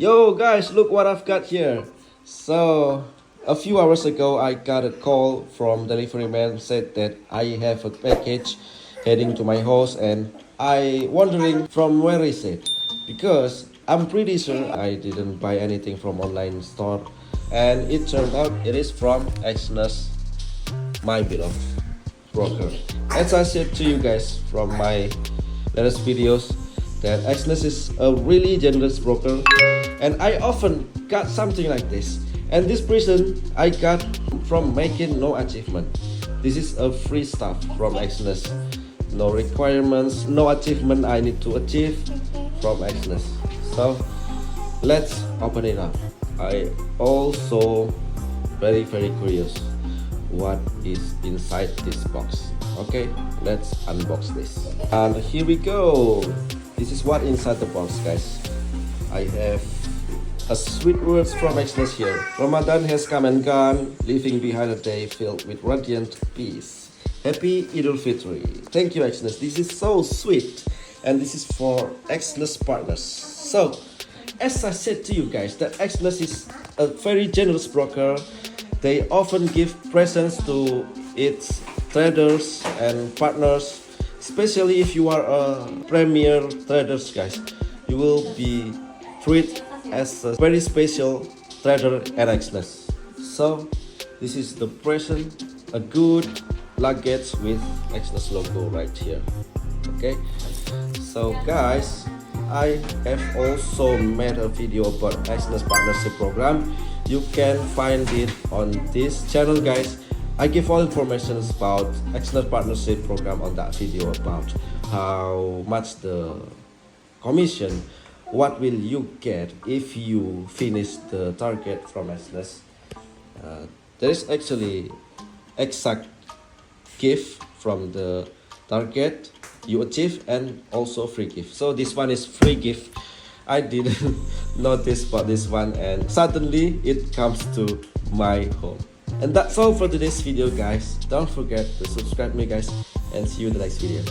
Yo guys, look what I've got here. So a few hours ago I got a call from delivery man said that I have a package heading to my house, and I wondering from where is it, because I'm pretty sure I didn't buy anything from online store, and it turned out it is from Exness, my beloved broker. As I said to you guys from my latest videos, that Exness is a really generous broker, and I often got something like this. And this present I got from making no achievement. This is a free stuff from Exness. No requirements, no achievement I need to achieve from Exness. So let's open it up. I also very curious what is inside this box. Okay, let's unbox this. And here we go. This is what inside the box, guys. I have a sweet words from Exness here. Ramadan has come and gone, leaving behind a day filled with radiant peace. Happy Idul Fitri. Thank you, Exness. This is so sweet. And this is for Exness partners. So, as I said to you guys, that Exness is a very generous broker. They often give presents to its traders and partners, especially if you are a premier traders, guys. You will be treated as a very special trader at Exness. So this is the present, a good luggage with Exness logo right here. Okay, so guys, I have also made a video about Exness partnership program. You can find it on this channel, guys. I give all information about Exness partnership program on that video, about how much the commission, what will you get if you finish the target from Exness. There is actually exact gift from the target you achieve, and also free gift. So this one is free gift. I didn't notice about this one, and suddenly it comes to my home. And that's all for today's video, guys. Don't forget to subscribe me, guys, and see you in the next video.